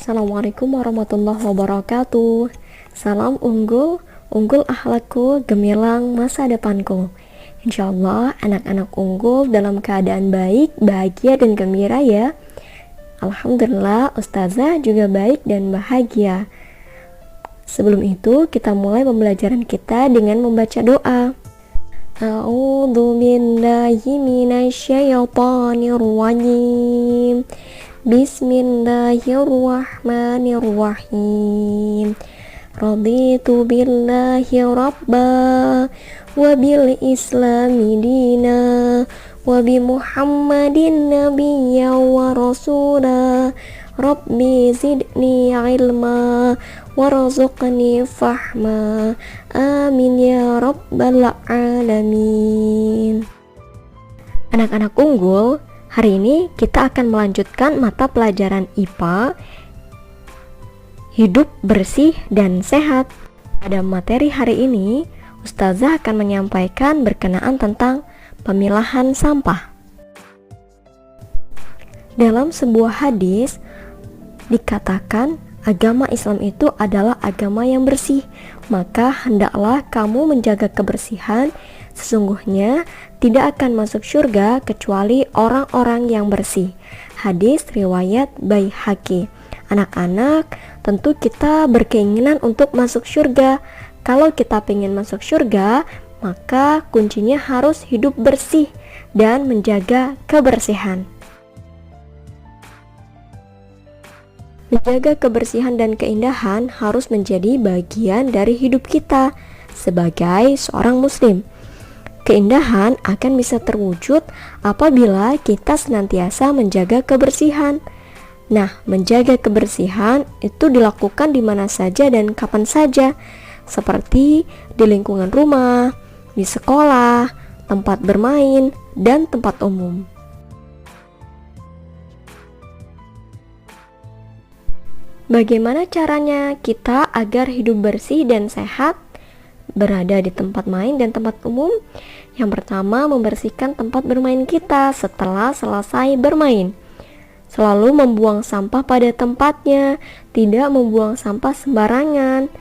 Assalamualaikum warahmatullahi wabarakatuh. Salam unggul, unggul akhlakku, gemilang masa depanku. Insyaallah anak-anak unggul dalam keadaan baik, bahagia dan gembira ya. Alhamdulillah ustazah juga baik dan bahagia. Sebelum itu kita mulai pembelajaran kita dengan membaca doa. A'udzu billahi minasyaitonir rajim. Bismillahirrahmanirrahim. Raditu billahi rabba wa bil islami dina wa bi muhammadin nabiyya wa rasula. Rabbi zidni ilma warzuqni fahma. Amin ya rabbal alamin. Anak-anak unggul, hari ini kita akan melanjutkan mata pelajaran IPA Hidup Bersih dan Sehat. Pada materi hari ini, Ustazah akan menyampaikan berkenaan tentang pemilahan sampah. Dalam sebuah hadis dikatakan agama Islam itu adalah agama yang bersih, maka hendaklah kamu menjaga kebersihan. Sesungguhnya tidak akan masuk surga kecuali orang-orang yang bersih. Hadis riwayat Baihaqi. Anak-anak, tentu kita berkeinginan untuk masuk surga. Kalau kita ingin masuk surga, maka kuncinya harus hidup bersih dan menjaga kebersihan. Menjaga kebersihan dan keindahan harus menjadi bagian dari hidup kita sebagai seorang muslim. Keindahan akan bisa terwujud apabila kita senantiasa menjaga kebersihan. Nah, menjaga kebersihan itu dilakukan di mana saja dan kapan saja, seperti di lingkungan rumah, di sekolah, tempat bermain, dan tempat umum. Bagaimana caranya kita agar hidup bersih dan sehat berada di tempat main dan tempat umum? Yang pertama, membersihkan tempat bermain kita setelah selesai bermain. Selalu membuang sampah pada tempatnya, tidak membuang sampah sembarangan.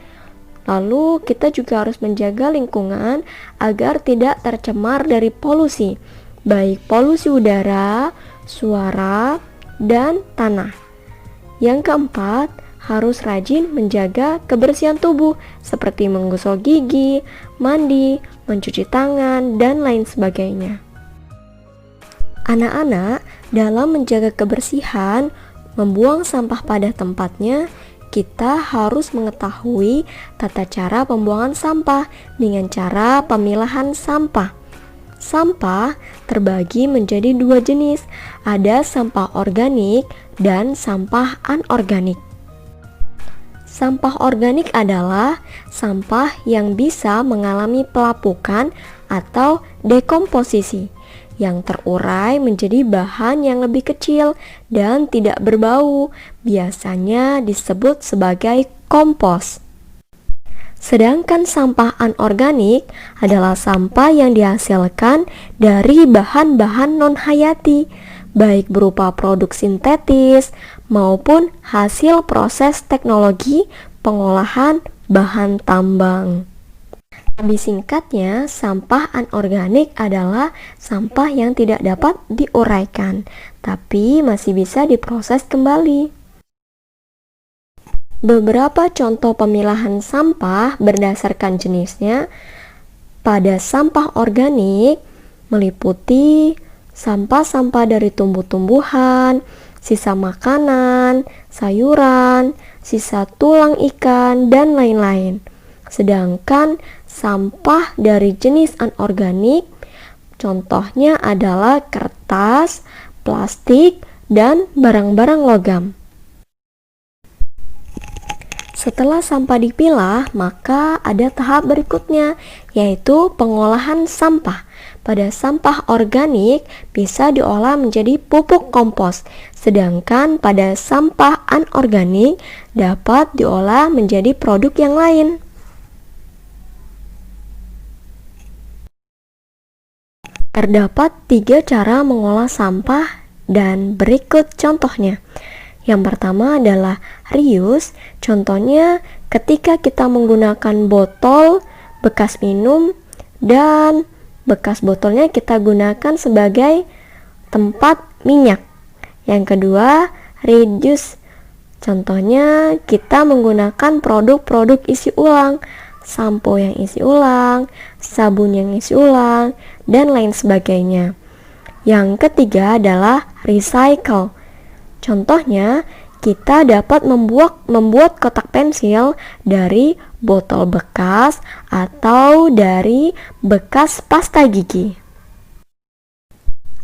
Lalu kita juga harus menjaga lingkungan agar tidak tercemar dari polusi, baik polusi udara, suara, dan tanah. Yang keempat, harus rajin menjaga kebersihan tubuh seperti menggosok gigi, mandi, mencuci tangan, dan lain sebagainya. Anak-anak, dalam menjaga kebersihan, membuang sampah pada tempatnya, kita harus mengetahui tata cara pembuangan sampah dengan cara pemilahan sampah. Sampah terbagi menjadi dua jenis, ada sampah organik dan sampah anorganik. Sampah organik adalah sampah yang bisa mengalami pelapukan atau dekomposisi, yang terurai menjadi bahan yang lebih kecil dan tidak berbau, biasanya disebut sebagai kompos. Sedangkan sampah anorganik adalah sampah yang dihasilkan dari bahan-bahan non-hayati, baik berupa produk sintetis maupun hasil proses teknologi pengolahan bahan tambang. Lebih singkatnya, sampah anorganik adalah sampah yang tidak dapat diuraikan, tapi masih bisa diproses kembali. Beberapa contoh pemilahan sampah berdasarkan jenisnya pada sampah organik meliputi sampah-sampah dari tumbuh-tumbuhan, sisa makanan, sayuran, sisa tulang ikan, dan lain-lain. Sedangkan sampah dari jenis anorganik contohnya adalah kertas, plastik, dan barang-barang logam. Setelah sampah dipilah, maka ada tahap berikutnya, yaitu pengolahan sampah. Pada sampah organik bisa diolah menjadi pupuk kompos, sedangkan pada sampah anorganik dapat diolah menjadi produk yang lain. Terdapat 3 cara mengolah sampah dan berikut contohnya. Yang pertama adalah reuse. Contohnya ketika kita menggunakan botol bekas minum dan bekas botolnya kita gunakan sebagai tempat minyak. Yang kedua, reduce. Contohnya kita menggunakan produk-produk isi ulang, sampo yang isi ulang, sabun yang isi ulang, dan lain sebagainya. Yang ketiga adalah recycle. Contohnya, kita dapat membuat kotak pensil dari botol bekas atau dari bekas pasta gigi.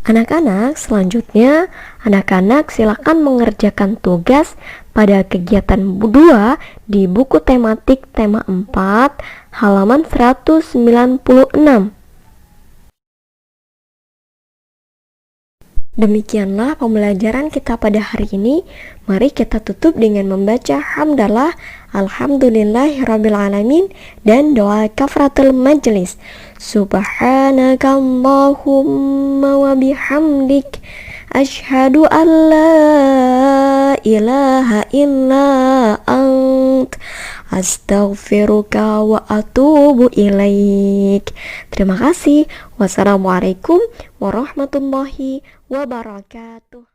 Anak-anak, selanjutnya anak-anak silakan mengerjakan tugas pada kegiatan 2 di buku tematik tema 4 halaman 196. Demikianlah pembelajaran kita pada hari ini. Mari kita tutup dengan membaca hamdalah, alhamdulillahirrabbilalamin, dan doa kafaratul majelis. Subhanakallahumma wa bihamdik, asyhadu an la ilaha illa ant, astaghfiruka wa atubu ilaik. Terima kasih. Wassalamualaikum warahmatullahi wabarakatuh.